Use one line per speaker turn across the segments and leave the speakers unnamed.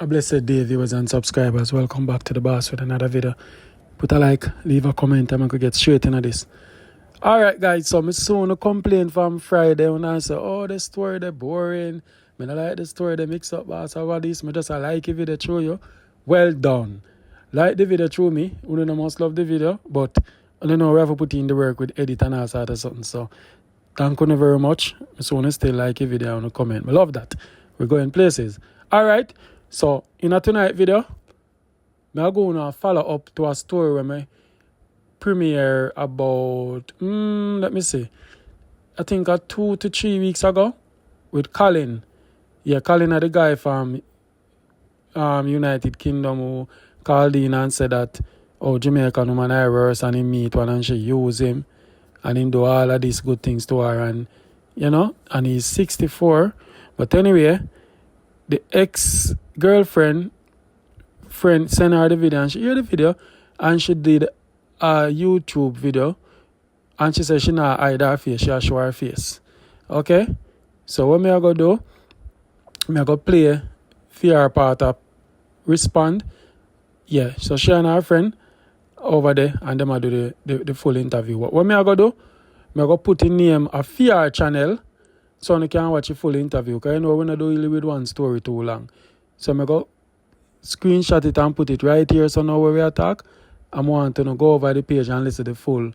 A blessed day, viewers and subscribers. Welcome back to the boss with another video. Put a like, leave a comment, and I could get straight into this. Alright, guys, so I soon complain from Friday when I say, oh, the story, they're boring. I don't like the story, they mix up, boss, or what this. I just like the video through you. Well done. Like the video through me. You don't must love the video, but I don't know, we have to put in the work with edit and all sort of something. So, thank you very much. I soon still like the video and comment. I love that. We're going places. Alright. So, in a tonight video, I'm going to follow up to a story where I premiere about, let me see, I think 2 to 3 weeks ago with Colin. Yeah, Colin are the guy from United Kingdom who called in and said that, oh, Jamaican woman I worse and he meet one and she use him and him do all of these good things to her and, you know, and he's 64. But anyway, the ex-girlfriend sent her the video and she heard the video and she did a YouTube video and she said she not hide her face, she show her face. Okay? So what I go do, I go play for her part of respond. Yeah, so she and her friend over there and them I do the full interview. What I go do, I go put in name a fear channel so you can watch the full interview. Because you know when I do really with one story too long. So I go screenshot it and put it right here so now when we talk, I want to go over the page and listen to the full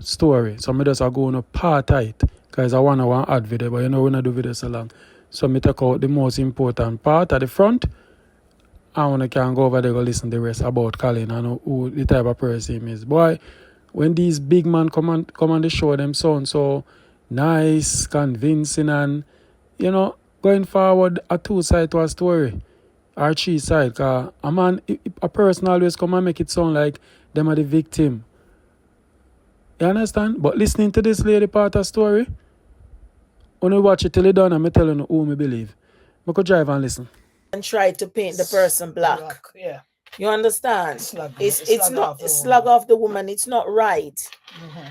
story. So I just go on a part of it because I want to add video, but you know when I do video so long. So I take out the most important part at the front and when I can go over there go listen to the rest about Colin and who the type of person he is. Boy, when these big men come on the show, them sound so nice, convincing and, you know, going forward a two side to a story. Or three side, because a person always come and make it sound like them are the victim. You understand? But listening to this lady part of the story, when you watch it till it's done, I'm telling you who me believe. I could drive and listen.
And try to paint the person black.
Yeah.
You understand? It's not slug off the woman. It's not right.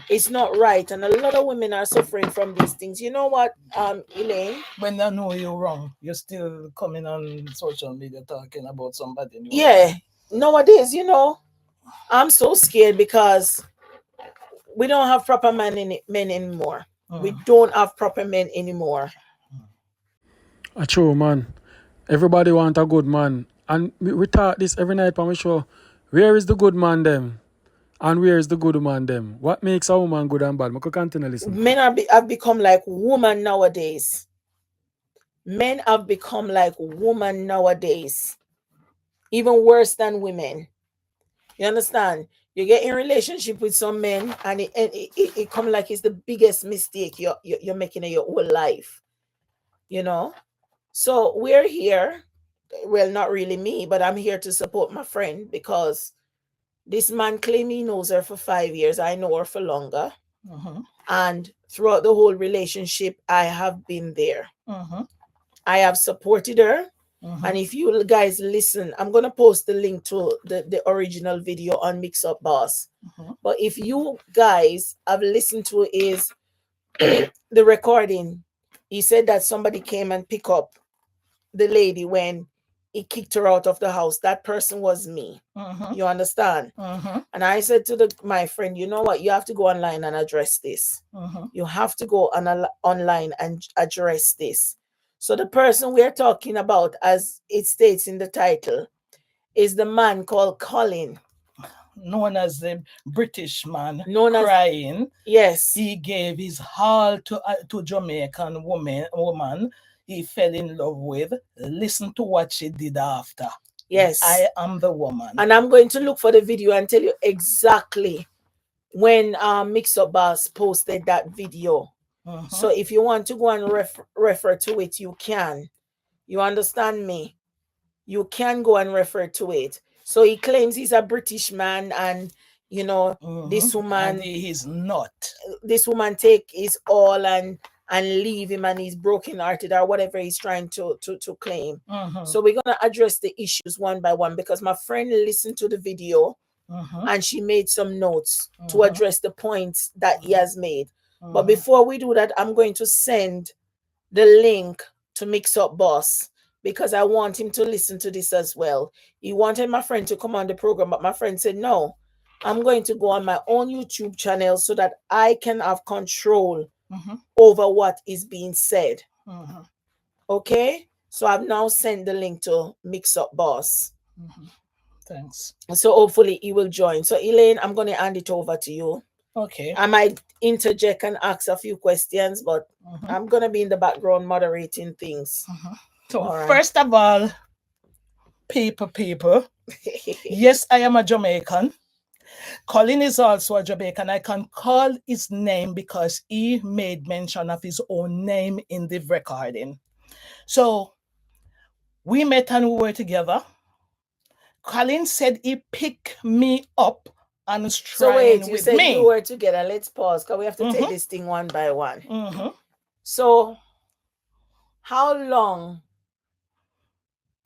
It's not right. And a lot of women are suffering from these things. You know what, Elaine?
When they know you're wrong, you're still coming on social media talking about somebody.
Yeah. Nowadays, you know, I'm so scared because we don't have proper men anymore. We don't have proper men anymore.
A true man. Everybody want a good man. And we talk this every night on my show. Where is the good man them? And where is the good man them? What makes a woman good and bad? I could continue listen.
Men have become like women nowadays. Men have become like women nowadays. Even worse than women. You understand? You get in relationship with some men and it come like it's the biggest mistake you're making in your whole life. You know? So we're here. Well, not really me, but I'm here to support my friend because this man claimed he knows her for 5 years. I know her for longer. And throughout the whole relationship, I have been there. I have supported her. And if you guys listen, I'm going to post the link to the original video on MIXUP Boss. But if you guys have listened to his the recording, he said that somebody came and picked up the lady when he kicked her out of the house. That person was me. You understand? And I said to my friend, you know what? You have to go online and address this. You have to go online and address this. So the person we're talking about, as it states in the title, is the man called Colin.
Known as the British man, crying.
Yes.
He gave his all to Jamaican woman he fell in love with. Listen to what she did after.
Yes.
I am the woman.
And I'm going to look for the video and tell you exactly when MIXUP Boss posted that video. So if you want to go and refer to it, you can. You understand me? You can go and refer to it. So he claims he's a British man and, you know, this woman...
And he is not.
This woman take his all and leave him and he's broken-hearted or whatever he's trying to claim. So we're going to address the issues one by one because my friend listened to the video and she made some notes to address the points that he has made. But before we do that, I'm going to send the link to MIXUP Boss because I want him to listen to this as well. He wanted my friend to come on the program, but my friend said, no, I'm going to go on my own YouTube channel so that I can have control over what is being said. Okay? So I've now sent the link to MIXUP Boss.
Thanks.
So hopefully he will join. So Elaine, I'm going to hand it over to you.
Okay.
I might interject and ask a few questions, but I'm going to be in the background moderating things.
So first of all, people, yes, I am a Jamaican. Colin is also a Jamaican. I can call his name because he made mention of his own name in the recording. So we met and we were together. Colin said he picked me up and was trying
so wait, you
with
said
me.
you were together. Let's pause because we have to take this thing one by one. So how long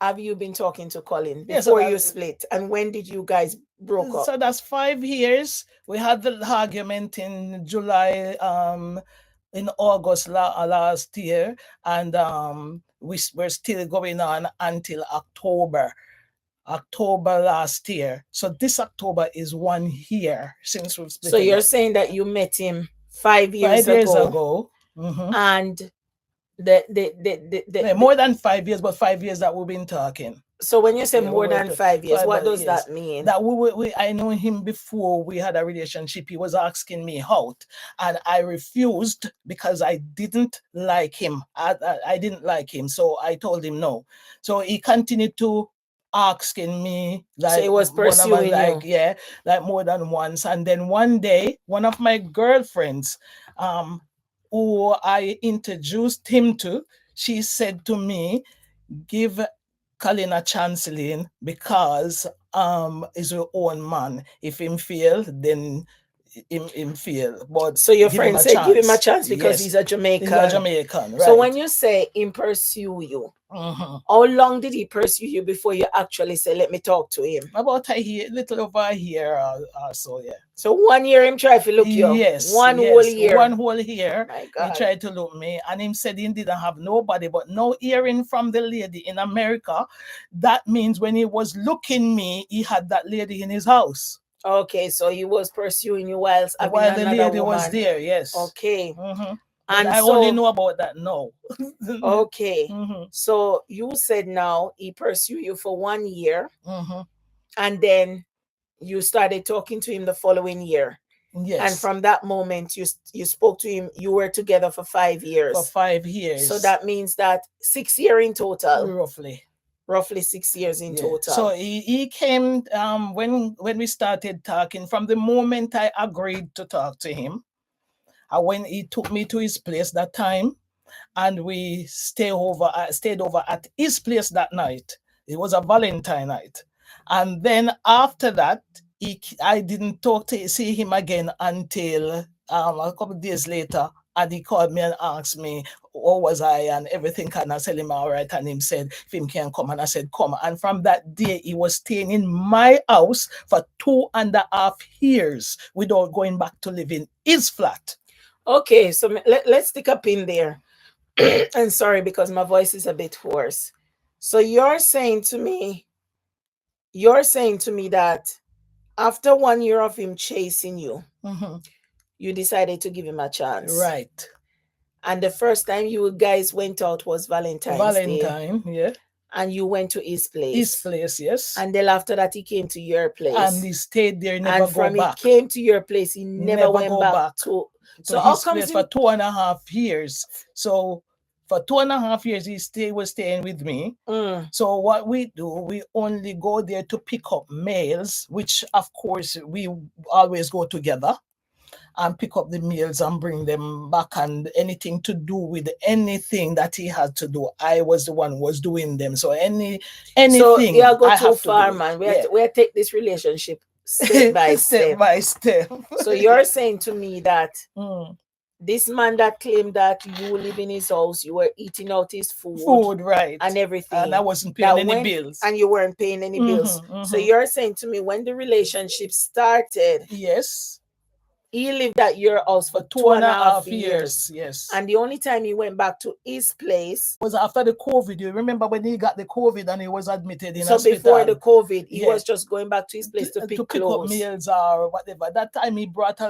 have you been talking to Colin before you split? And when did you guys broke up?
So that's 5 years. We had the argument in July, in August last year, and we're still going on until October last year. So this October is 1 year since we've split.
So you're saying that you met him 5 years ago. And
more than 5 years, but 5 years that we've been talking.
So when you say more than 5 years, what does that mean?
That I know him before we had a relationship. He was asking me out, and I refused because I didn't like him. I didn't like him, so I told him no. So he continued to asking me, like,
so he was pursuing you.
Yeah, like more than once. And then one day, one of my girlfriends, who I introduced him to, she said to me, give Colin a chance, Lynn, because he's your own man. If him fail, then him fail. But
so your friend said give him a chance because he's a Jamaican.
He's a Jamaican, right?
So when you say him pursue you, how long did he pursue you before you actually say, let me talk to him?
About a year, little over a year or so, yeah.
So 1 year him tried to look you?
Yes.
Whole year?
One whole year.
My God.
He tried to look me, and him said he didn't have nobody, but no hearing from the lady in America. That means when he was looking me, he had that lady in his house.
Okay, so he was pursuing you while
the lady was there, yes.
Okay.
And I only know about that now.
Okay. So you said now he pursued you for 1 year, and then you started talking to him the following year.
Yes.
And from that moment, you spoke to him. You were together for 5 years.
For 5 years.
So that means that 6 years in total.
Roughly
6 years in total.
So he came when we started talking. From the moment I agreed to talk to him, when he took me to his place that time, and we stayed over at his place that night. It was a Valentine night. And then after that, I didn't see him again until a couple of days later. And he called me and asked me, how was I and everything. And I said him all right. And him said, if him can come. And I said, come. And from that day, he was staying in my house for 2.5 years without going back to live in his flat.
Okay, so let's stick a pin there. And sorry, because my voice is a bit hoarse. So you're saying to me that after 1 year of him chasing you, you decided to give him a chance.
Right.
And the first time you guys went out was Valentine's Day.
Yeah.
And you went to his place.
His place, yes.
And then after that, he came to your place.
And he stayed there, never
and
go back.
And from he came to your place, he never went back to
his place for 2.5 years. So for 2.5 years, he was staying with me. So what we do, we only go there to pick up mails, which of course we always go together and pick up the meals and bring them back, and anything to do with anything that he had to do, I was the one who was doing them. So anything. So
you go too far, man. We take this relationship step by step.
Step by step.
So you're saying to me that this man that claimed that you live in his house, you were eating out his food,
right,
and everything,
and I wasn't paying any bills,
and you weren't paying any bills. So you're saying to me when the relationship started,
yes,
He lived at your house for 2.5 years.
Yes.
And the only time he went back to his place
was after the COVID. You remember when he got the COVID and he was admitted in
so
hospital?
before the COVID, he
Yeah.
was just going back to his place to pick
up
clothes.
meals or whatever. That time he brought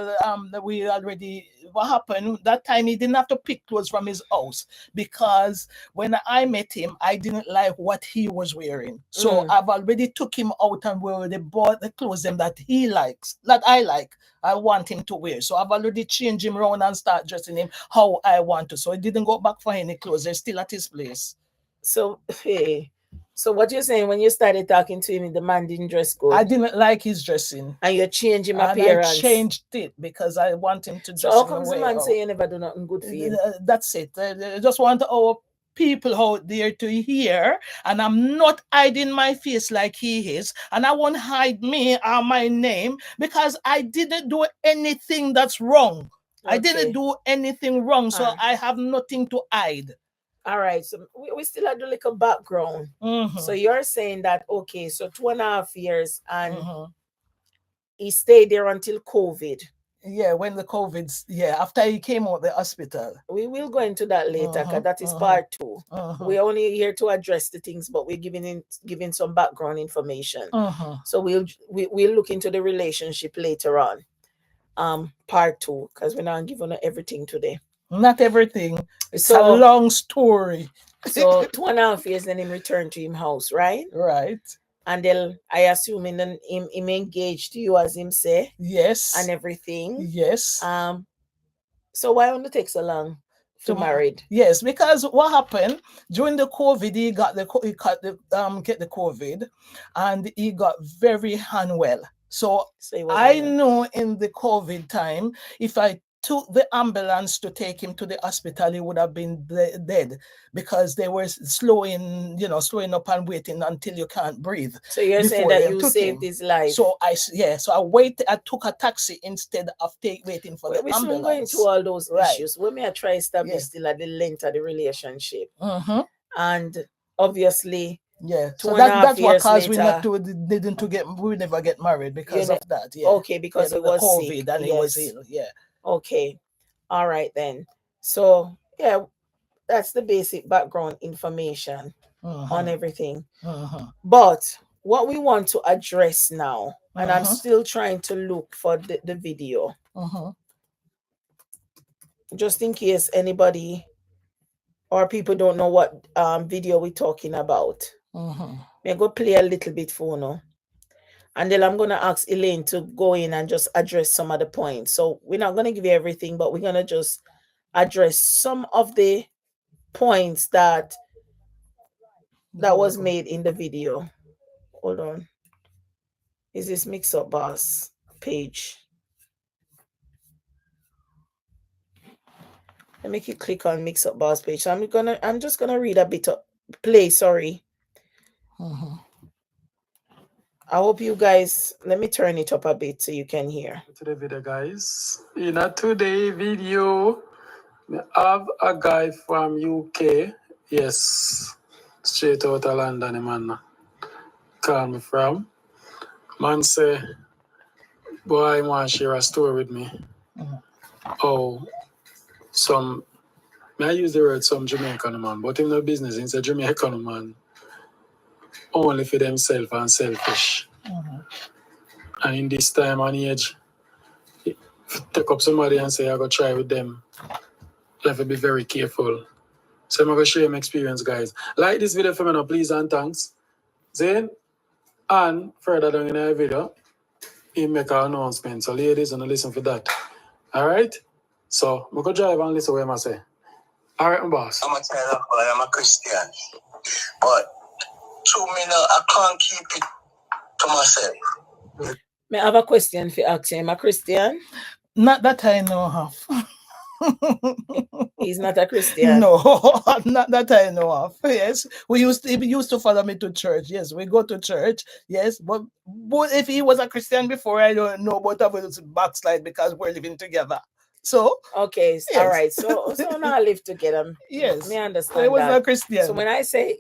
we already, what happened, that time he didn't have to pick clothes from his house, because when I met him, I didn't like what he was wearing. So I've already took him out and we already bought the clothes them that he likes, that I like, I want him to wear. So I've already changed him around and start dressing him how I want to. So he didn't go back for any clothes. They're still at his place.
So, hey, so what you're saying, when you started talking to him, the man didn't dress good?
I didn't like his dressing.
And you changed him appearance?
I changed it because I want him to dress.
So how comes the man say you never do nothing good for him?
That's it. I just want our people out there to hear, and I'm not hiding my face like he is, and I won't hide me or my name, because I didn't do anything that's wrong. Okay. I didn't do anything wrong, so I have nothing to hide.
All right, so we still have to look a background. So you're saying that, okay, so 2.5 years, and he stayed there until COVID.
Yeah, when the COVID, after he came out the hospital.
We will go into that later, because that is part 2. We're only here to address the things, but we're giving some background information. So we'll look into the relationship later on. Part 2, because we're not giving everything today. Not everything. It's a long story. So 2.5 years, then him returned to him house, right?
Right.
And then I assume him engaged to you, as him say.
Yes.
And everything.
Yes.
So why only take so long to married?
Yes, because what happened during the COVID, he get the COVID, and he got very unwell. So I know in the COVID time, if I took the ambulance to take him to the hospital, he would have been dead, because they were slowing up and waiting until you can't breathe.
So you're saying that you saved his life?
So I took a taxi instead of waiting for the ambulance.
We're soon going to all those issues. We may try to establish still at the length of the relationship. And obviously,
so that's what caused we never get married, because of that.
Okay, because it was
COVID
sick.
and he was ill.
Okay. All right then. So that's the basic background information on everything. But what we want to address now, and I'm still trying to look for the video, just in case anybody or people don't know what video we're talking about. I'm going to play a little bit for now. And then I'm going to ask Elaine to go in and just address some of the points. So we're not going to give you everything, but we're going to just address some of the points that was made in the video. Hold on. Is this MIXUP Boss page? Let me click on MIXUP Boss page. So I'm just gonna read a bit of play. Sorry. I hope you guys, let me turn it up a bit so you can hear.
To the video, guys. In a today video, we have a guy from UK. Yes, straight out of London, man. Call me from. Man say, boy, I want to share a story with me. Oh, I use the word some Jamaican man, but in no business, it's a Jamaican man. Only for themselves and selfish. And in this time and age, if you take up somebody and say, I go try with them, you have to be very careful. So I'm going to share my experience, guys. Like this video for me now, please, and thanks. Then, and further down in the video, he make an announcement. So ladies, and listen for that. Alright? So, I'm going to drive and listen what I say. Alright, my boss.
I'm a child, I'm a Christian. But to me now, I can't keep it to myself.
May I have a question for asking? Am I Christian?
Not that I know of.
He's not a Christian.
No, not that I know of. Yes, he used to follow me to church. Yes, we go to church. Yes, but if he was a Christian before, I don't know, but I was backslide because we're living together. So
okay, yes. All right. So now I live together.
Yes,
me understand.
I was a Christian.
So when I say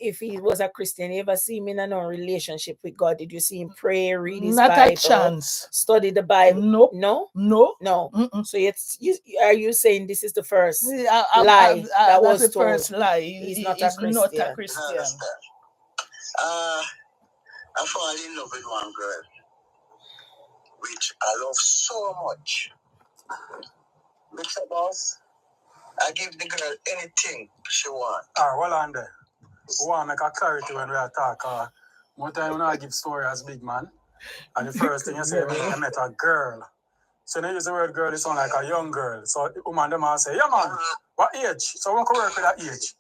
if he was a Christian, you ever see him in a relationship with God? Did you see him pray, read his
Not
Bible,
a chance.
study the Bible?
Nope.
No?
No.
No.
Mm-mm.
So are you saying this is the first
lie
lie that
that's
was
the
told?
first lie.
He's not a
He's not a
Christian.
Christian.
I fall in love with one girl, which I love so much. Mr. Boss, I give the girl anything she wants.
Hold on there. We want to make a clarity when we are talking. One time when I give story as big man, and the first thing you say, I met a girl. So when you use the word girl, it sounds like a young girl. So the woman them all say, yeah man, what age? So we can work with that age.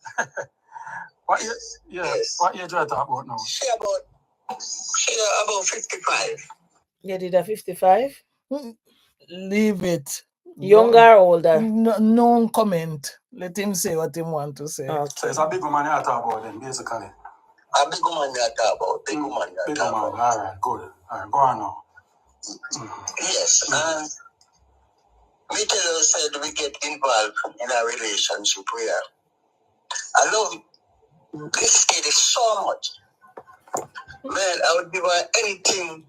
What age? Yeah, yes. What age are you talking about now?
She about 55.
You did a 55?
Leave it.
Younger or older?
No comment. Let him say what he want to say.
Okay.
So it's a big woman you talk about then, basically.
A big woman you talk about. Big woman you talk about.
All right, good. All right, go on now.
Yes, and we tell her said we get involved in a relationship where I love this lady so much. Man, I would give her anything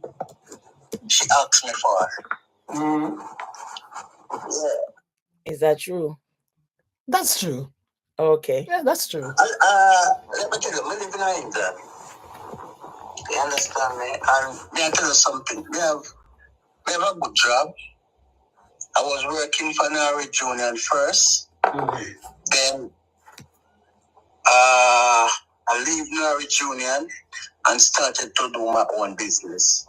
she asks me for. Yeah.
Is that true?
That's true.
Okay.
Yeah, that's true.
Let me tell you, I live in England. You understand me? And may I tell you something? We have a good job. I was working for Norwich Union first. Then I leave Norwich Union and started to do my own business.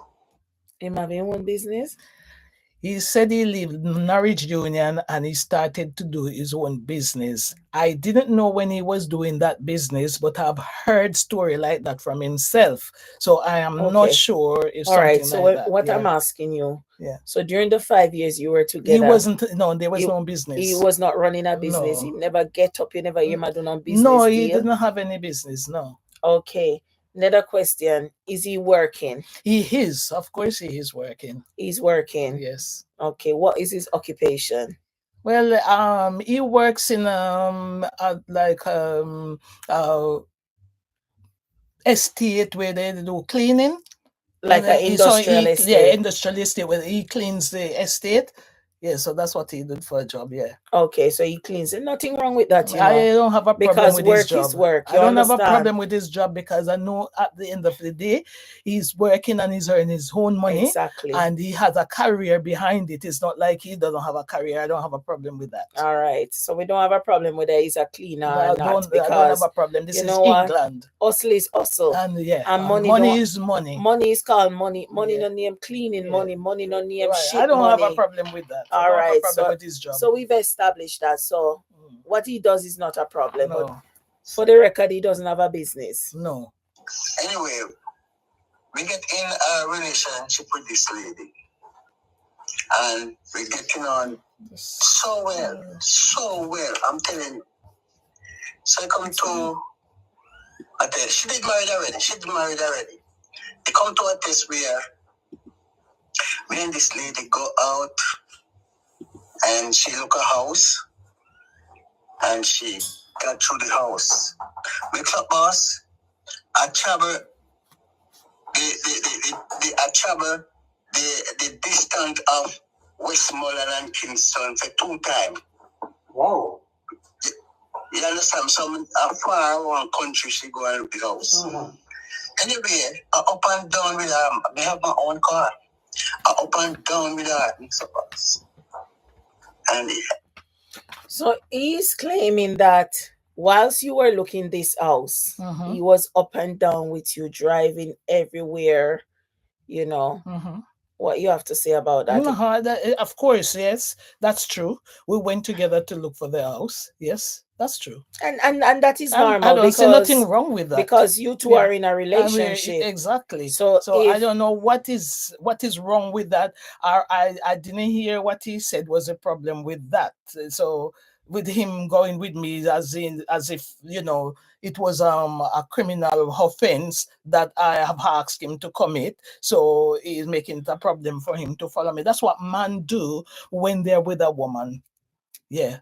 Him have your own business?
He said he lived Norwich Union and he started to do his own business. I didn't know when he was doing that business, but I've heard story like that from himself. So I am not sure if
all
something
right. So
like that.
what I'm asking you,
Yeah.
So during the 5 years you were together,
He wasn't. No, there was no business.
He was not running a business.
No.
He never get up. You never hear him do no business.
No, he didn't have any business. No.
Okay. Another question: is he working?
He is. Of course, he is working.
He's working.
Yes.
Okay. What is his occupation?
Well, he works in estate where they do cleaning.
Like an industrial estate.
Yeah, industrial estate where he cleans the estate. Yeah, so that's what he did for a job, yeah.
Okay, so he cleans it. Nothing wrong with that,
I don't have a problem with his job.
Because work is work.
I don't have a problem with his job because I know at the end of the day, he's working and he's earning his own money.
Exactly.
And he has a career behind it. It's not like he doesn't have a career. I don't have a problem with that.
All right. So we don't have a problem with that. He's a cleaner.
I don't have a problem. This is England.
Hustle is hustle.
And yeah,
and
money is money.
Money is called money. Money no name cleaning money. Money no name shit.
I don't have a problem with that.
All right.
With his job.
So we've established that. So what he does is not a problem.
No.
But for the record, he doesn't have a business.
No.
Anyway, we get in a relationship with this lady. And we're getting on so well. I'm telling you. So I come to a test. She did married already. They come to a test where me and this lady go out and she look a house and she got through the house. MIXUP boss, I travel the distance of Westmoreland and Kingston for 2 times.
Wow.
You understand? Some far one country she go and look the house. Anyway, I up and down with her. I have my own car. I up and down with her. MIXUP boss. And
so he's claiming that whilst you were looking this house, he was up and down with you, driving everywhere, you know. What you have to say about that?
Of course, yes, that's true. We went together to look for the house. Yes, that's true.
And that is normal.
I don't see nothing wrong with that.
Because you two are in a relationship.
Exactly.
So
I don't know what is wrong with that. I didn't hear what he said was a problem with that. So with him going with me as if, you know, it was a criminal offense that I have asked him to commit. So he's making it a problem for him to follow me. That's what men do when they're with a woman. Yeah.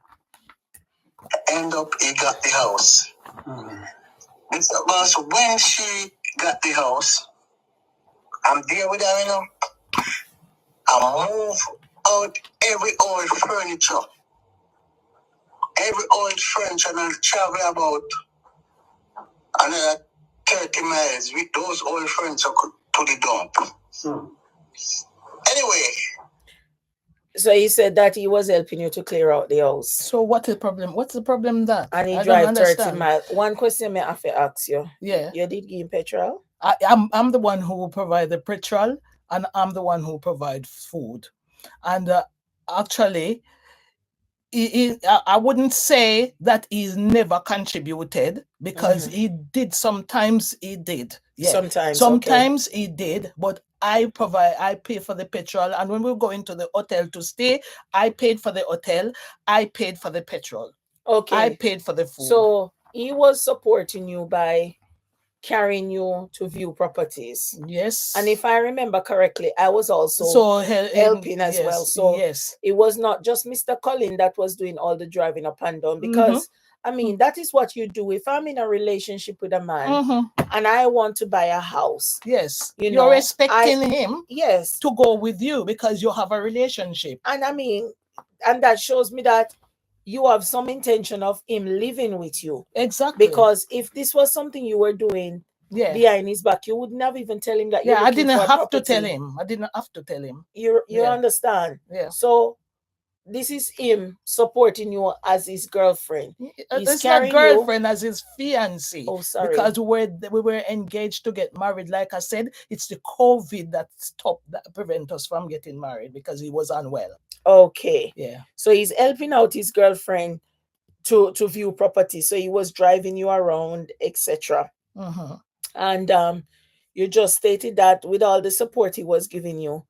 End up he got the house. Mr. Boss, when she got the house, I'm there with her, you know. I move out every old furniture. Every old furniture, and I travel about another 30 miles with those old furniture to the dump. Anyway.
So he said that he was helping you to clear out the house.
So what's the problem? What's the problem that?
And he
I
drive
don't
30
understand.
miles. One question I have to ask you.
Yeah.
You did give him petrol?
I'm the one who will provide the petrol, and I'm the one who provide food. And actually, I wouldn't say that he's never contributed, because he did. Sometimes he did. Yeah. Sometimes he did, but I pay for the petrol. And when we go into the hotel to stay, I paid for the hotel. I paid for the petrol.
Okay.
I paid for the food.
So he was supporting you by carrying you to view properties.
Yes.
And if I remember correctly, I was also helping as well. So
yes,
it was not just Mr. Colin that was doing all the driving up and down, because I mean, that is what you do. If I'm in a relationship with a man and I want to buy a house,
yes,
you're
expecting him
yes,
to go with you because you have a relationship.
And I mean, and that shows me that you have some intention of him living with you.
Exactly.
Because if this was something you were doing behind his back, you wouldn't have even tell him that you're looking for a property.
I didn't have to tell him. I didn't have to tell him.
You understand?
Yeah.
So this is him supporting you as his girlfriend.
It's not girlfriend, as his fiancé.
Oh, sorry.
Because we were engaged to get married. Like I said, it's the COVID that prevent us from getting married, because he was unwell.
Okay.
Yeah.
So he's helping out his girlfriend to view property. So he was driving you around, etc. And you just stated that with all the support he was giving you,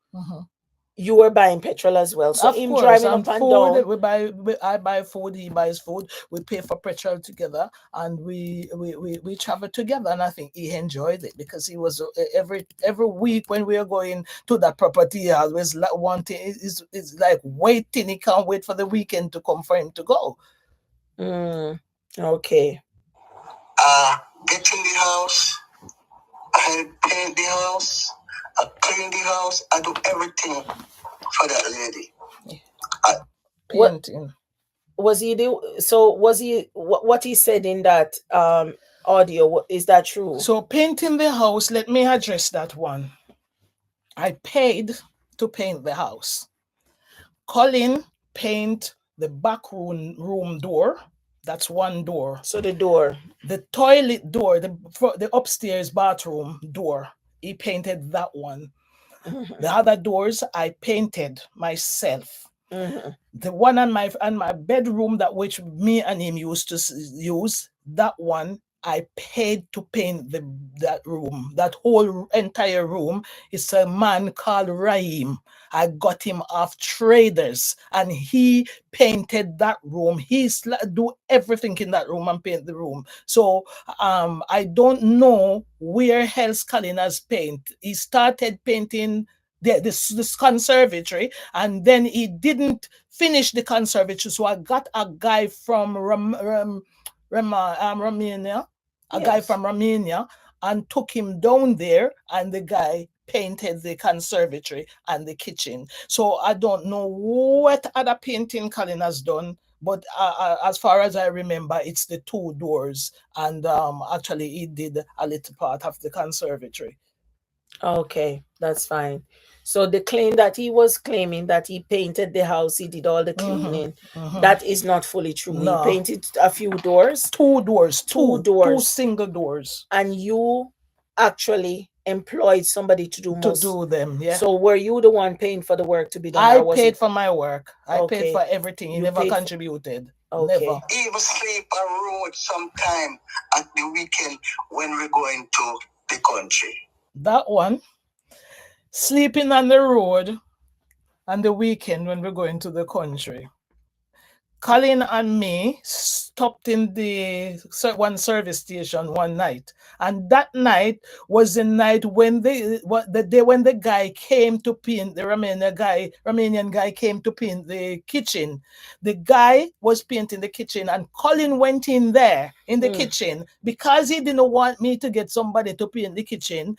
you were buying petrol as well. So him driving up and down.
I buy food, he buys food. We pay for petrol together, and we travel together. And I think he enjoyed it, because he was every week when we are going to that property, he always wanting. It's like waiting. He can't wait for the weekend to come for him to go.
Okay.
Get in the house. I paint the house. I clean the house. I do everything for that lady.
Painting.
Was he what he said in that audio, is that true?
So painting the house, let me address that one. I paid to paint the house. Colin paint the back room door. That's one door.
So the door.
The toilet door, the upstairs bathroom door, he painted that one. The other doors I painted myself. The one on my bedroom, that which me and him used to use, that one I paid to paint that room. That whole entire room is a man called Raheem. I got him off Traders, and he painted that room. He do everything in that room and paint the room. So I don't know where else Colin has paint. He started painting this conservatory, and then he didn't finish the conservatory. So I got a guy from Romania, guy from Romania, and took him down there, and the guy painted the conservatory and the kitchen. So I don't know what other painting Colin has done, but as far as I remember, it's the two doors, and actually he did a little part of the conservatory.
Okay, that's fine. So the claim that he was claiming that he painted the house, he did all the cleaning, that is not fully true.
No.
He painted a few doors.
Two doors.
Two doors.
Two single doors.
And you actually employed somebody to do
them, yeah.
So were you the one paying for the work to be done?
I paid for my work. I paid for everything. He never contributed.
Okay.
Never.
Even sleep on road sometime at the weekend when we're going to the country.
That one, sleeping on the road on the weekend when we're going to the country. Colin and me stopped in the one service station one night, and that night was the night when the day when the guy came to paint, the Romanian guy came to paint the kitchen. The guy was painting the kitchen, and Colin went in there in the kitchen because he didn't want me to get somebody to paint the kitchen.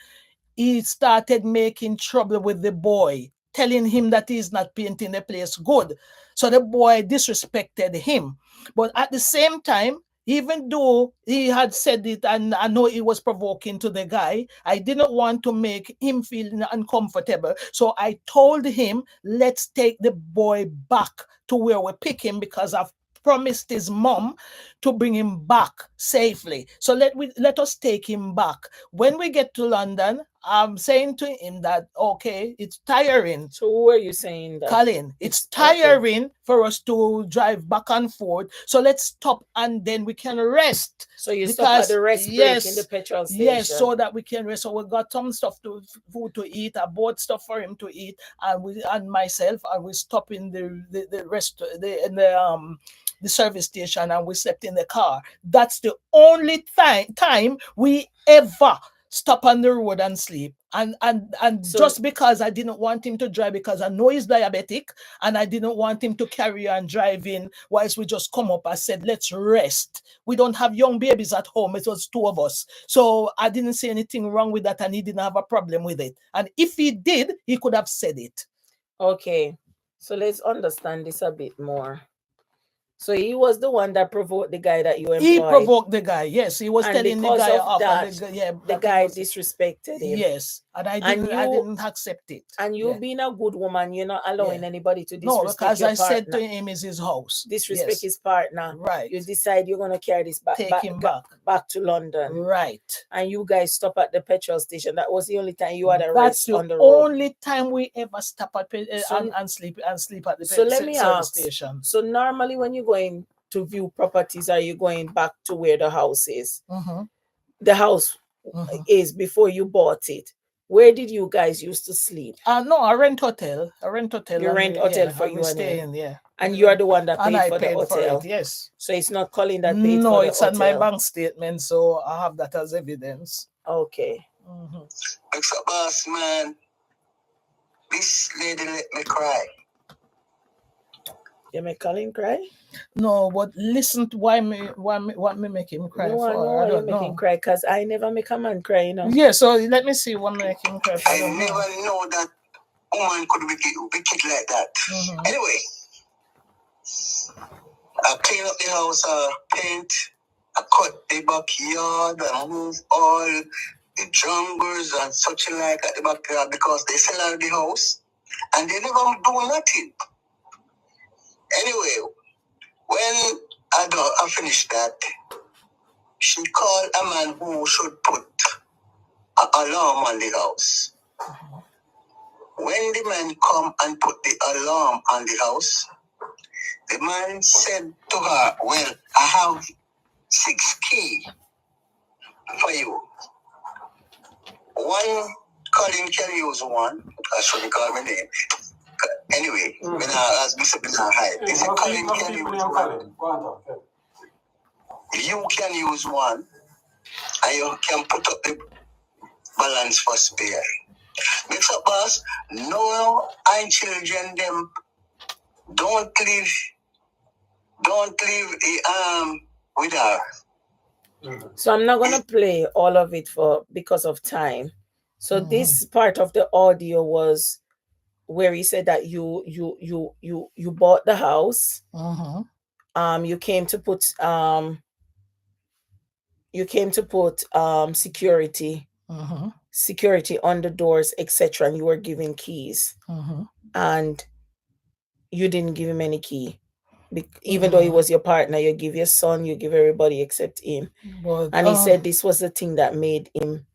He started making trouble with the boy, telling him that he's not painting the place good. So the boy disrespected him. But at the same time, even though he had said it and I know it was provoking to the guy, I didn't want to make him feel uncomfortable. So I told him, let's take the boy back to where we pick him because I've promised his mom to bring him back safely. So let us take him back. When we get to London, I'm saying to him that, okay, it's tiring.
So who are you saying that?
Colin, it's tiring for us to drive back and forth. So let's stop and then we can rest.
So you stop at the rest break in the petrol station?
Yes, so that we can rest. So we got some food to eat. I bought stuff for him to eat, and myself, and we stop in the service station, and we slept in the car. That's the only time we ever stop on the road and sleep. And so, just because I didn't want him to drive, because I know he's diabetic, and I didn't want him to carry on driving whilst we just come up. I said, let's rest. We don't have young babies at home. It was two of us. So I didn't say anything wrong with that, and he didn't have a problem with it. And if he did, he could have said it.
Okay. So let's understand this a bit more. So he was the one that provoked the guy that you employed.
He provoked the guy. Yes, he was telling the guy off.
The guy disrespected him.
Yes, and I didn't accept it.
And you being a good woman, you're not allowing anybody to disrespect
your partner. No, because I said to him, "It's his house.
Disrespect his partner."
Right.
You decide you're gonna carry this back to London.
Right.
And you guys stop at the petrol station. That was the only time you had a rest on the road.
That's the only time we ever stop at and sleep at the service station.
So normally when you going to view properties, are you going back to where the house is? The house is before you bought it. Where did you guys used to sleep?
No, I rent hotel. You
rent hotel for you and
him. Yeah.
And you are the one that paid for the hotel.
For it, yes.
So it's not Colin that paid for the hotel.
No, it's on my bank statement, so I have that as evidence.
Okay.
MIXUP boss, man. This lady let me cry.
You make Colin cry?
No, but listen to what me make him cry
for.
I don't
know. Make him cry, because I never make a man cry, you know.
Yeah, so let me see what make him cry for.
I never know that woman could be wicked like that. Anyway, I clean up the house, paint, I cut the backyard, I move all the jungles and such like at the backyard because they sell out the house and they never do nothing. Anyway, when I finished that, she called a man who should put an alarm on the house. When the man come and put the alarm on the house, the man said to her, well, I have 6 keys for you. One, Colin can use one. I shouldn't call my name. Anyway, when I asked Mr. Hide, they said Colin can use one. You can use one, and you can put up the balance for spare. MIXUP boss, no and children them don't leave with her.
So I'm not gonna play all of it because of time. So this part of the audio was where he said that you bought the house. You came to put security on the doors, etc., and you were giving keys. And you didn't give him any key. Even though he was your partner, you give your son, you give everybody except him. And he said this was the thing that made him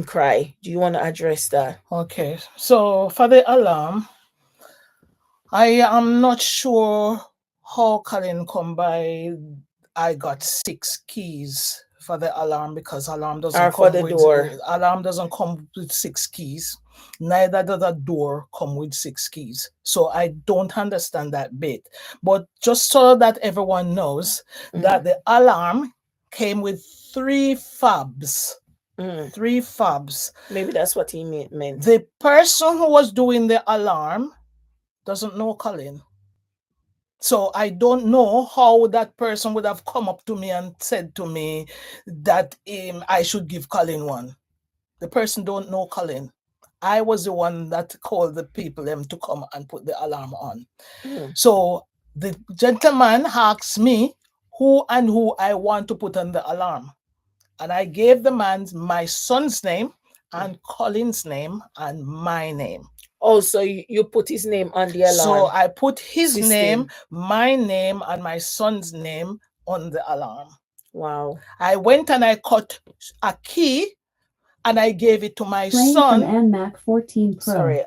cry. Do you want to address that?
Okay. So for the alarm, I am not sure how Colin come by. I got 6 keys for the alarm because alarm
Or
doesn't
for
come
the
with
door?
alarm doesn't come with 6 keys. Neither does a door come with 6 keys. So I don't understand that bit. But just so that everyone knows that the alarm came with 3 fobs. 3 fobs.
Maybe that's what he meant.
The person who was doing the alarm doesn't know Colin. So I don't know how that person would have come up to me and said to me that I should give Colin one. The person don't know Colin. I was the one that called the people to come and put the alarm on. So the gentleman asked me who I want to put on the alarm. And I gave the man my son's name and Colin's name and my name.
Oh, so you put his name on the alarm.
So I put his
system.
name, my name, and my son's name on the alarm.
Wow.
I went and I cut a key and I gave it to my
Playing
son.
from NMAC 14 Pro.
Sorry.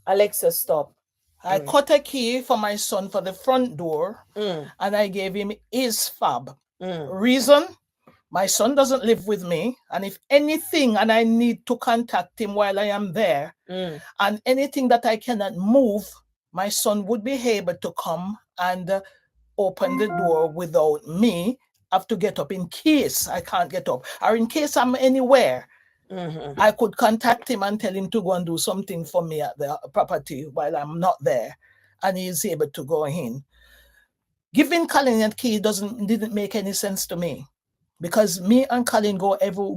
Alexa, stop.
I cut a key for my son for the front door and I gave him his fob. Reason? My son doesn't live with me, and if anything, and I need to contact him while I am there, and anything that I cannot move, my son would be able to come and open the door without me. I have to get up in case I can't get up, or in case I'm anywhere. I could contact him and tell him to go and do something for me at the property while I'm not there, and he's able to go in. Giving Colin a key didn't make any sense to me. Because me and Colin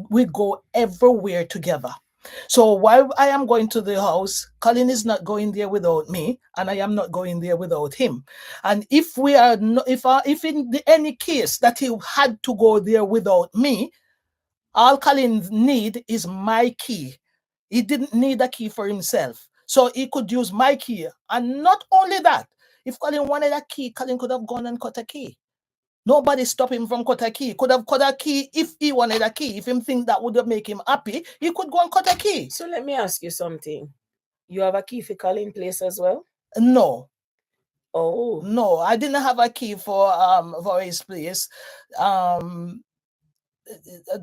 we go everywhere together. So while I am going to the house, Colin is not going there without me, and I am not going there without him. And if if in any case that he had to go there without me, all Colin need is my key. He didn't need a key for himself, so he could use my key. And not only that, if Colin wanted a key, Colin could have gone and cut a key. Nobody stopped him from cut a key. Could have cut a key if he wanted a key. If him think that would make him happy, he could go and cut a key.
So let me ask you something. You have a key for Colin place as well?
No.
Oh.
No, I didn't have a key for his place.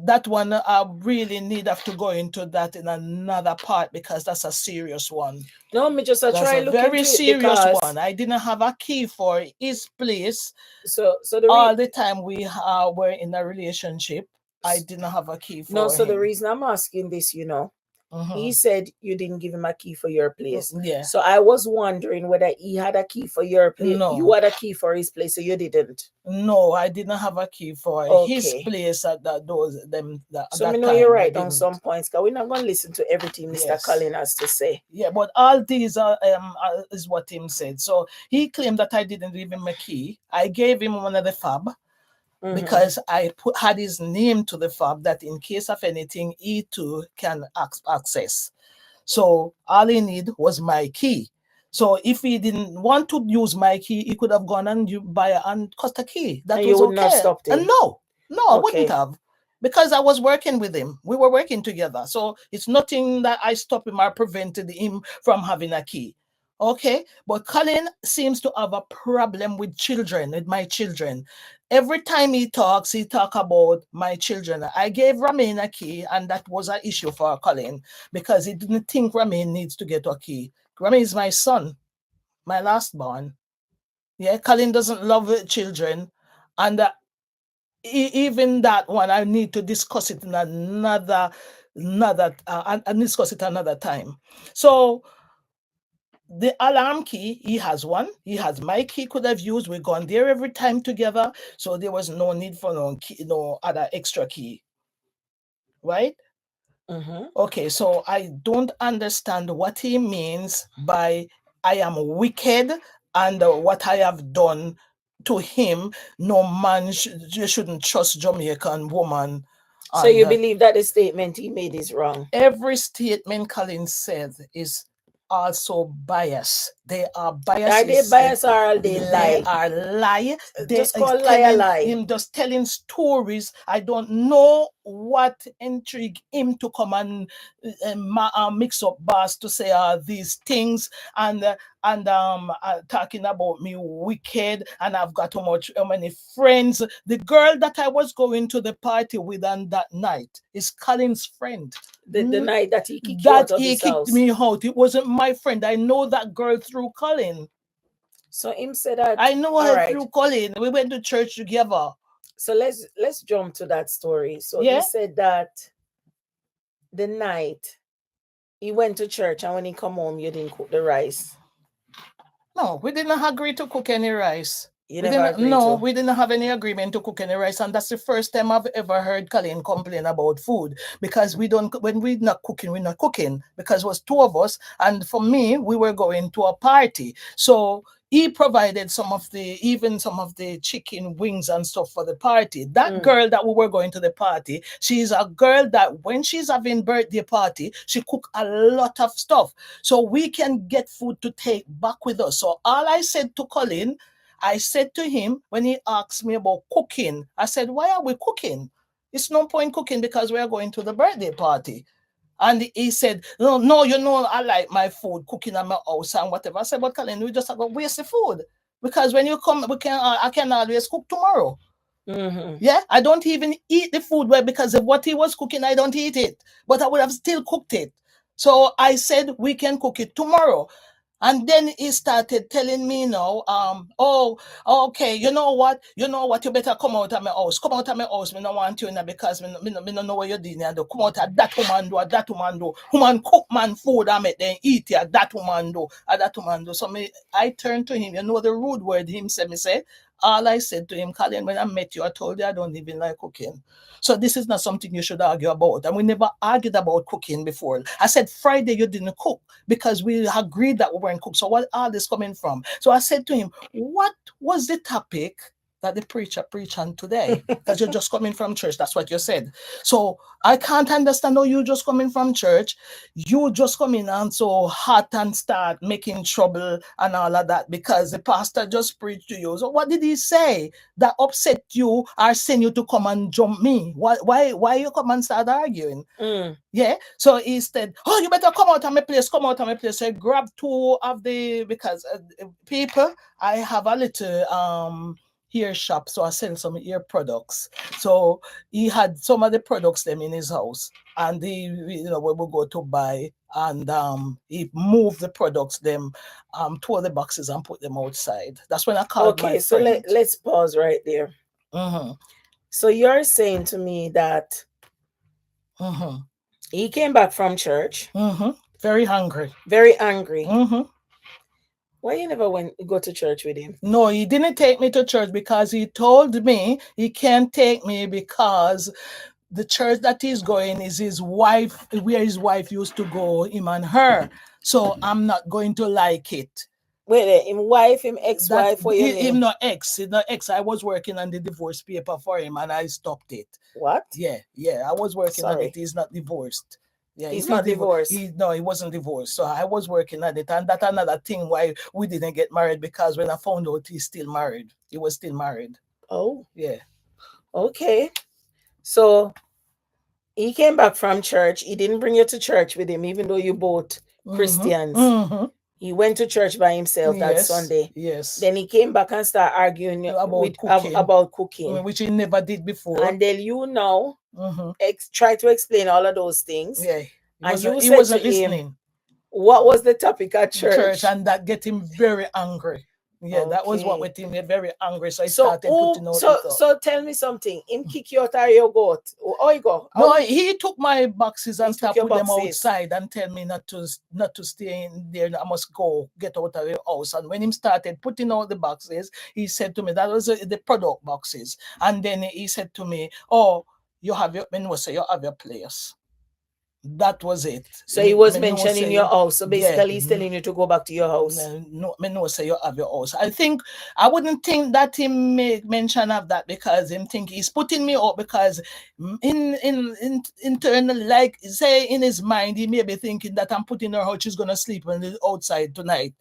That one I really need to go into that in another part because that's a serious one.
No, me just try
a
look
very
into
serious one. I didn't have a key for his place.
So
all the time we were in a relationship, I didn't have a key for him.
So the reason I'm asking this, he said you didn't give him a key for your place.
Yeah.
So I was wondering whether he had a key for your place.
No.
You had a key for his place, so you didn't.
No, I didn't have a key for his place at those them.
So I know you're right on some points, because we're not going to listen to everything Mr. Colin has to say.
Yeah, but all these are is what him said. So he claimed that I didn't give him a key. I gave him one of the fob. Because I had his name to the fob that in case of anything, he too can access. So all he need was my key. So if he didn't want to use my key, he could have gone and buy and cut a key. That
and
was
you would not have stopped him?
No, I wouldn't have. Because I was working with him. We were working together. So it's nothing that I stopped him or prevented him from having a key. Okay, but Colin seems to have a problem with my children. Every time he talk about my children. I gave Ramin a key, and that was an issue for Colin because he didn't think Ramin needs to get a key. Ramin is my son, my last born. Yeah, Colin doesn't love children, and even that one I need to discuss it in another time. So the alarm key, he has one. He has my key, could have used. We've gone there every time together. So there was no need for no other extra key. Right? Okay, so I don't understand what he means by I am wicked and what I have done to him. No man shouldn't trust Jamaican woman.
So you believe that the statement he made is wrong?
Every statement Colin said is also biased. They are biased.
Are they biased or are they lie?
They are lie.
Just call lie a lie.
Him just telling stories. I don't know what intrigued him to come and mix up bars to say these things. And and talking about me wicked, and I've got how many friends. The girl that I was going to the party with on that night is Colin's friend.
The night that he kicked you out of his house.
Me out. It wasn't my friend. I know that girl through Colin.
So him said that
I know her through Colin. We went to church together.
So let's jump to that story. So he said that the night he went to church, and when he come home, you didn't cook the rice.
No, we didn't agree to cook any rice.
We didn't
have any agreement to cook any rice, and that's the first time I've ever heard Colleen complain about food, because when we're not cooking, because it was two of us, and for me, we were going to a party, so he provided some of the chicken wings and stuff for the party. That girl that we were going to the party, she's a girl that when she's having birthday party, she cook a lot of stuff, so we can get food to take back with us. So all I said to Colin, I said to him when he asked me about cooking, I said, why are we cooking? It's no point cooking because we are going to the birthday party. And he said, no, I like my food, cooking at my house and whatever. I said, but Colin, we just have to waste the food. Because when you come, I can always cook tomorrow. Yeah, I don't even eat the food because of what he was cooking, I don't eat it. But I would have still cooked it. So I said, we can cook it tomorrow. And then he started telling me now, okay, you know what, you better come out of my house. Come out of my house. I don't want you in there because I don't know what you're doing. Come out of that woman do. Woman cook man food and make them eat it. That woman do. So I turned to him, the rude word him said, all I said to him, Colin, when I met you, I told you I don't even like cooking. So this is not something you should argue about. And we never argued about cooking before. I said, Friday you didn't cook because we agreed that we weren't cook. So what are this coming from? So I said to him, what was the topic that the preacher preached on today? Because you're just coming from church. That's what you said. So I can't understand how you just coming from church. You just come in and so hot and start making trouble and all of that because the pastor just preached to you. So what did he say that upset you or send you to come and jump me? Why you come and start arguing? Yeah. So he said, oh, you better come out of my place. So I grabbed two of because people, I have a little ear shop, so I sell some ear products. So he had some of the products them in his house, and we will go to buy, and he moved the products them, tore the boxes and put them outside. That's when I called my friend.
So let's pause right there. So you're saying to me that he came back from church,
very hungry,
Why you never go to church with him?
No, he didn't take me to church because he told me he can't take me because the church that he's going is his wife, where his wife used to go, him and her. So I'm not going to like it.
Wait, him wife, him ex-wife, what you mean?
Him not ex. I was working on the divorce paper for him and I stopped it.
What?
Yeah, I was working on it. He's not divorced. Yeah,
he's not divorced.
He wasn't divorced. So I was working at it. And that's another thing why we didn't get married, because when I found out he's still married, he was still married.
Oh.
Yeah.
Okay. So he came back from church. He didn't bring you to church with him, even though you both Christians. He went to church by himself that Sunday.
Yes.
Then he came back and started arguing about cooking.
Which he never did before.
And then try to explain all of those things.
Yeah.
He wasn't listening. What was the topic at church?
And that get him very angry. Yeah, okay. That was what made him very angry. So he started putting out
So tell me something. Him kick you out or you go? Or you go?
No, he took my boxes and started put them outside and tell me not to stay in there. I must go get out of the house. And when he started putting out the boxes, he said to me, that was the product boxes. And then he said to me, oh, you have your place. That was it.
So he was mentioning your house. So basically he's telling you to go back to your house.
No, say you have your house. I wouldn't think that he make mention of that because him think he's putting me up because in internal, like say in his mind, he may be thinking that I'm putting her out, she's gonna sleep on the outside tonight.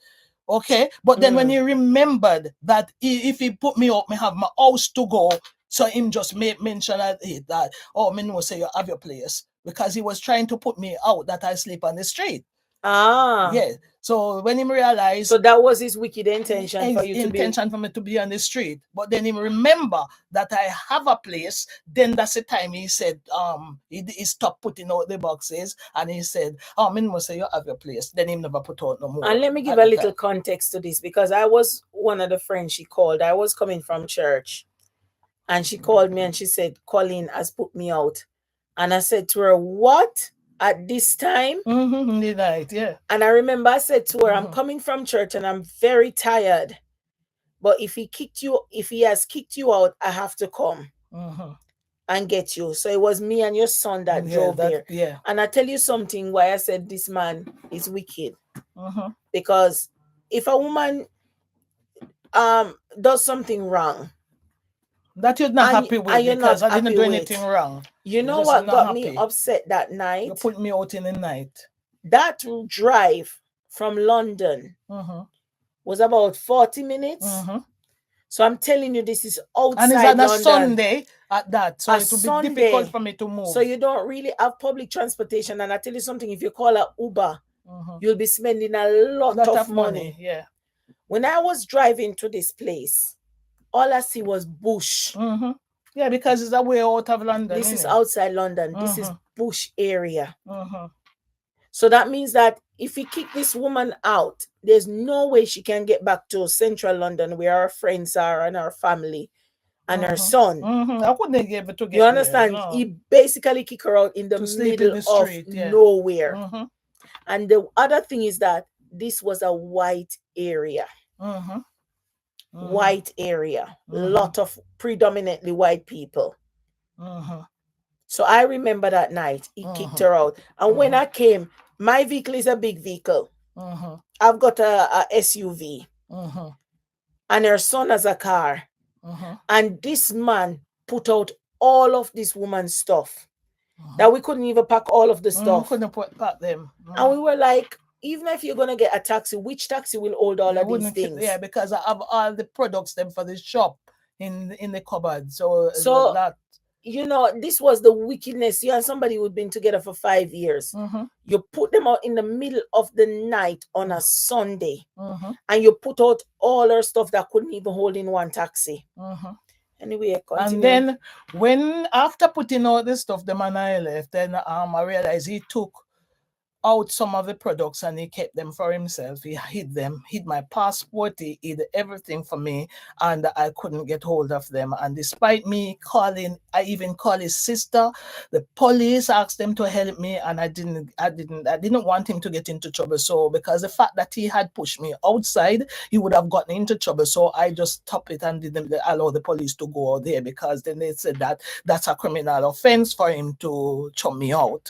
Okay. But then when he remembered that if he put me up, I have my house to go. So him just made mention of it that, oh, me no say you have your place. Because he was trying to put me out that I sleep on the street.
Ah.
Yeah. So when he realized,
so that was his wicked intention for you to be.
intention for me to be on the street. But then he remember that I have a place. Then that's the time he said, he stopped putting out the boxes, and he said, oh, I must say you have your place. Then he never put out no more.
And let me give a little context to this, because I was one of the friends she called. I was coming from church, and she called me and she said, Colleen has put me out. And I said to her, what? At this time?
In the night, yeah.
And I remember I said to her, I'm coming from church and I'm very tired. But if he has kicked you out, I have to come and get you. So it was me and your son that drove there.
Yeah.
And I tell you something why I said this man is wicked. Because if a woman does something wrong,
that you're not happy with, because I didn't do anything wrong.
You know what got me upset that night?
You put me out in the night.
That drive from London was about 40 minutes. So I'm telling you, this is outside
and it's on a
London.
Sunday at that, so it will be difficult for me to move.
So you don't really have public transportation. And I tell you something, if you call an Uber, you'll be spending a lot of money.
Yeah.
When I was driving to this place, all I see was bush.
Yeah, because it's a way out of London.
This is outside London. This is bush area. So that means that if we kick this woman out, there's no way she can get back to central London where our friends are and our family and her son.
I couldn't get to get.
You understand?
There, no.
He basically kick her out in the middle of nowhere. And the other thing is that this was a white area. White area. Lot of predominantly white people. So I remember that night he kicked her out. And when I came, my vehicle is a big vehicle. I've got a SUV. And her son has a car. And this man put out all of this woman's stuff. That we couldn't even pack all of the stuff.
Couldn't pack them.
And we were like, even if you're going to get a taxi, which taxi will hold all of these things?
Yeah, because I have all the products them for the shop in the cupboard. So that,
you know, this was the wickedness. You and somebody who'd been together for 5 years. You put them out in the middle of the night on a Sunday. And you put out all her stuff that couldn't even hold in one taxi. Anyway, continue.
And then when after putting all this stuff, the man I left, then I realized he took out some of the products and he kept them for himself. He hid them, hid my passport, he hid everything for me, and I couldn't get hold of them. And despite me calling, I even called his sister, the police asked them to help me, and I didn't want him to get into trouble. So because the fact that he had pushed me outside, he would have gotten into trouble. So I just stopped it and didn't allow the police to go out there, because then they said that that's a criminal offense for him to chop me out,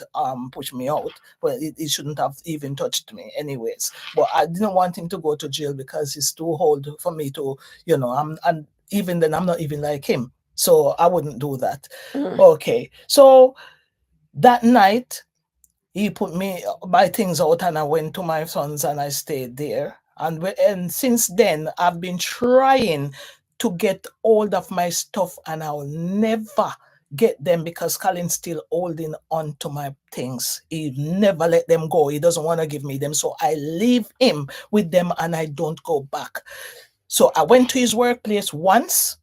push me out. But he shouldn't have even touched me anyways. But I didn't want him to go to jail because he's too old for me to, you know, and even then I'm not even like him. So I wouldn't do that. Okay. So that night he put my things out and I went to my son's and I stayed there. And since then I've been trying to get hold of my stuff and I'll never get them because Colin's still holding on to my things. He never let them go. He doesn't want to give me them. So I leave him with them and I don't go back. So I went to his workplace once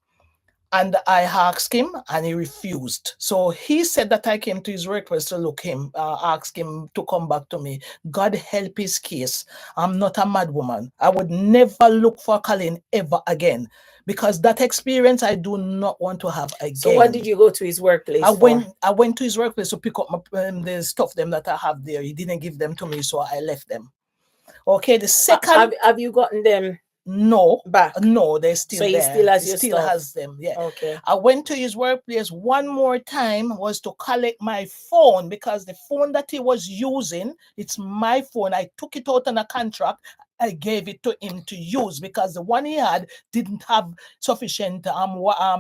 and I asked him and he refused. So he said that I came to his workplace to ask him to come back to me. God help his case. I'm not a mad woman. I would never look for Colin ever again, because that experience I do not want to have again.
So what did you go to his workplace
I went to his workplace to pick up the stuff them that I have there. He didn't give them to me, so I left them. Okay, the second...
Have you gotten them?
No,
back.
No, they're still there.
So he still has your stuff?
Has them, yeah.
Okay.
I went to his workplace one more time was to collect my phone, because the phone that he was using, it's my phone. I took it out on a contract. I gave it to him to use because the one he had didn't have sufficient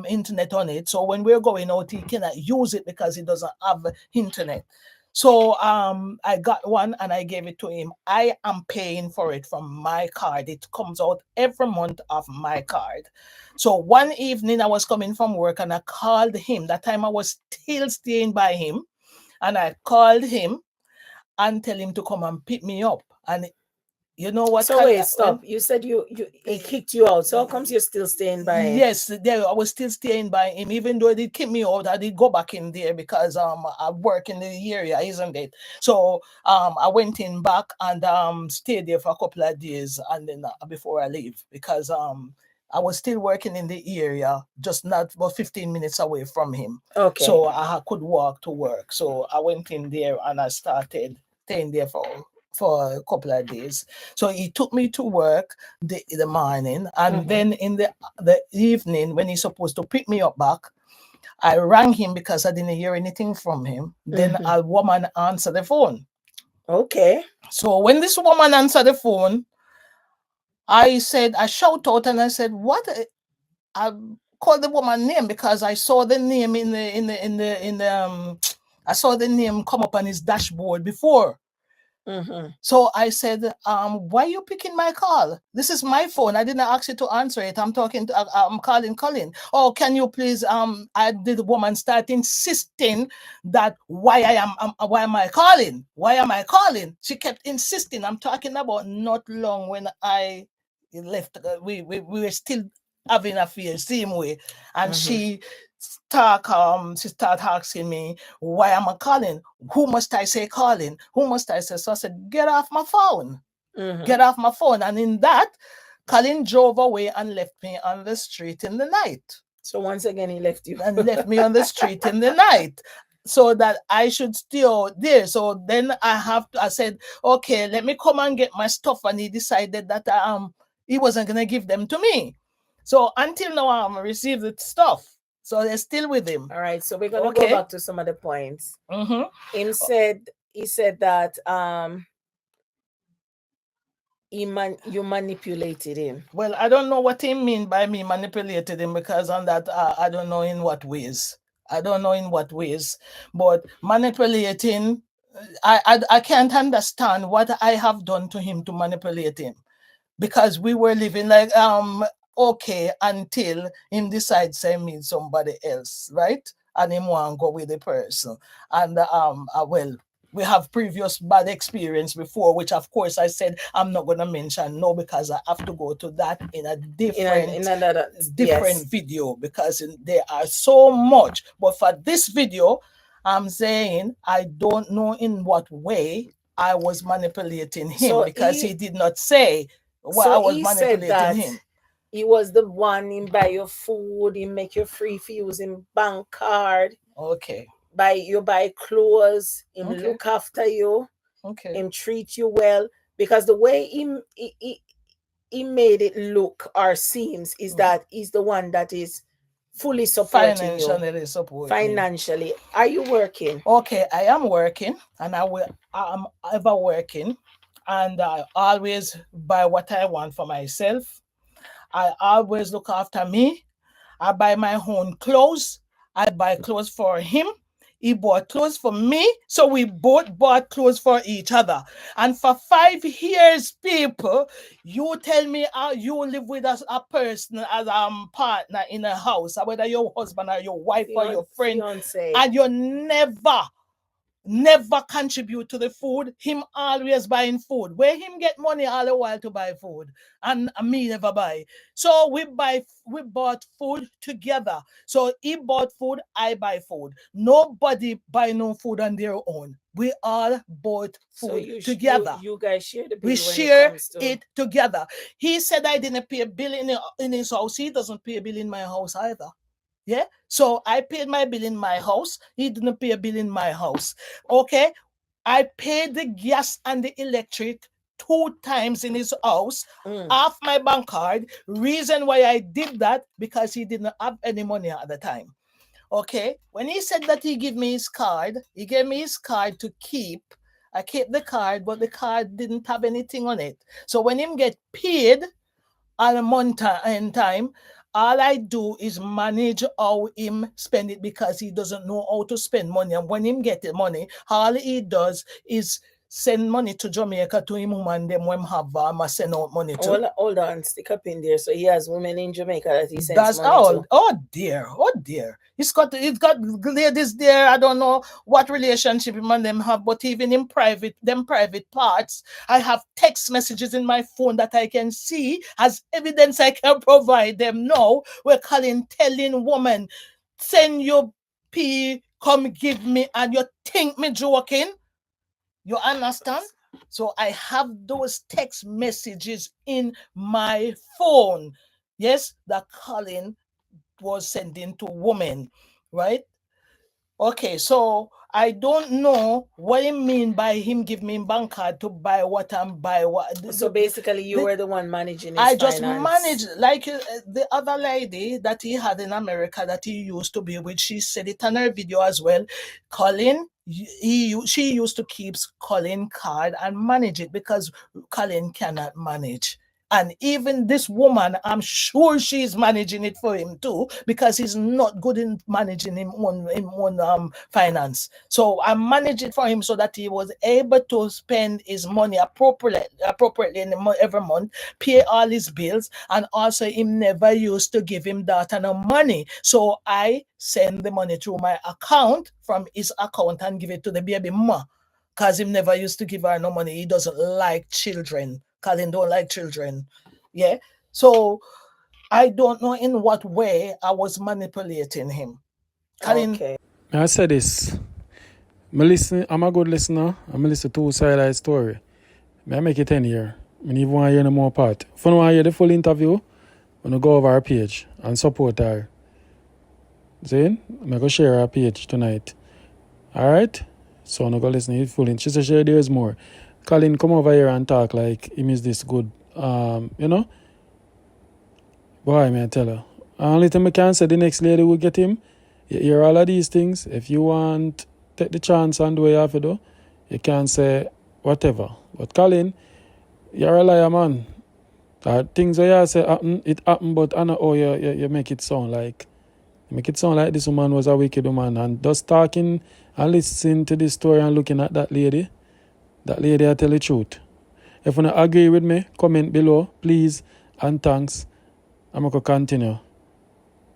internet on it. So when we're going out, he cannot use it because he doesn't have internet. So I got one and I gave it to him. I am paying for it from my card. It comes out every month of my card. So one evening I was coming from work and I called him. That time I was still staying by him. And I called him and tell him to come and pick me up. And You know what?
So wait, stop. You said he kicked you out. So how comes you're still staying by him?
Yes, there I was still staying by him, even though they kicked me out. I did go back in there because I work in the area, isn't it? So I went in back and stayed there for a couple of days, and then before I leave, because I was still working in the area, just not about 15 minutes away from him.
Okay.
So I could walk to work. So I went in there and I started staying there for a couple of days. So he took me to work the morning, and then in the evening, when he's supposed to pick me up back, I rang him because I didn't hear anything from him. Then a woman answered the phone.
Okay.
So when this woman answered the phone, I shout out and I said, "What?" I called the woman name because I saw the name I saw the name come up on his dashboard before. So I said, why are you picking my call? This is my phone. I didn't ask you to answer it. I'm calling Colin. Oh, can you please, the woman start insisting that why am I calling? Why am I calling? She kept insisting. I'm talking about not long when I left. We were still having a fear, same way. And she start asking me, why am I calling? Who must I say calling? Who must I say? So I said, get off my phone. Get off my phone. And in that, Colin drove away and left me on the street in the night.
So once again, he left you.
And left me on the street in the night, so that I should stay there. So then I said, okay, let me come and get my stuff. And he decided that he wasn't going to give them to me. So until now, I received the stuff. So they're still with him.
All right. So we're going to go back to some of the points. He said that you manipulated him.
Well, I don't know what he mean by me manipulated him, because on that I don't know in what ways. But manipulating, I can't understand what I have done to him to manipulate him, because we were living like okay until him decides to meet somebody else, right? And him want to go with the person. And well, we have previous bad experience before, which of course I said I'm not going to mention no, because I have to go to that in a different video, because there are so much. But for this video, I'm saying I don't know in what way I was manipulating him, because he did not say what I was manipulating him.
He was the one in buy your food, he make you free for using bank card.
Okay.
You buy clothes, him look after you, him treat you well. Because the way he made it look or seems is that he's the one that is fully supporting you. Financially. Are you working?
Okay, I am working, and I'm ever working, and I always buy what I want for myself. I always look after me. I buy my own clothes. I buy clothes for him. He bought clothes for me. So we both bought clothes for each other. And for 5 years, people, you tell me how you live with a person as a partner in a house, whether your husband or your wife or your friend, and you never contribute to the food. Him always buying food. Where him get money all the while to buy food, and me never buy. So we bought food together. So he bought food, I buy food. Nobody buy no food on their own. We all bought food together.
You guys share the bill.
We share it together. He said I didn't pay a bill in his house. He doesn't pay a bill in my house either. Yeah, so I paid my bill in my house. He didn't pay a bill in my house. Okay, I paid the gas and the electric 2 times in his house off my bank card. Reason why I did that, because he didn't have any money at the time. Okay, when he said that he gave me his card, he gave me his card to keep. I kept the card, but the card didn't have anything on it. So when him get paid on a month in time, all I do is manage how him spend it, because he doesn't know how to spend money. And when him get the money, all he does is send money to Jamaica to him woman them when have send out money to.
Hold on, stick up in there. So he has women in Jamaica that he sends
That's
money
all.
to.
Oh dear. He's got ladies there. I don't know what relationship him and them have, but even in private parts, I have text messages in my phone that I can see as evidence I can provide them now. We're telling women, send your P, come give me, and you think me joking? You understand? So I have those text messages in my phone. Yes, that Colin was sending to women, right? Okay, so I don't know what he mean by him give me bank card to buy what and buy what.
So basically, you were the one managing his
I just
finance.
managed, like the other lady that he had in America that he used to be with. She said it on her video as well. Colin, she used to keep Colin card and manage it because Colin cannot manage. And even this woman, I'm sure she's managing it for him too, because he's not good in managing him on finance. So I managed it for him so that he was able to spend his money appropriately every month, pay all his bills, and also him never used to give him that no money. So I send the money through my account from his account and give it to the baby mama, because him never used to give her no money. He doesn't like children. Colin don't like children. Yeah. So I don't know in what way I was manipulating him. Colin.
Okay.
I say this. I'm a good listener. I'm a listen to two-side of the story. I make it 10 year. I even want to hear no more part. If you want to hear the full interview, I'm going to go over our page and support her. See? I'm going to share our page tonight. Alright? So I'm going to listen to it full. She said there's more. Colin, come over here and talk like him is this good. You know? Boy, may I tell her. Only thing I can say, the next lady will get him. You hear all of these things. If you want, take the chance and do what you have to do. You can say whatever. But Colin, you're a liar, man. Things that you say happen, it happened, but I know how you make it sound like. You make it sound like this woman was a wicked woman. And just talking and listening to this story and looking at that lady I tell the truth. If you don't agree with me, comment below, please, and thanks. I'm going to continue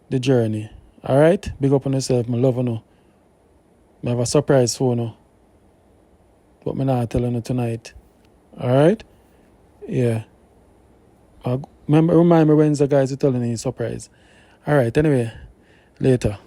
the journey. Alright? Big up on yourself, I love you. I have a surprise for you. But I'm not telling you tonight. Alright? Yeah. Remind me Wednesday, guys, you're telling you a surprise. Alright, anyway. Later.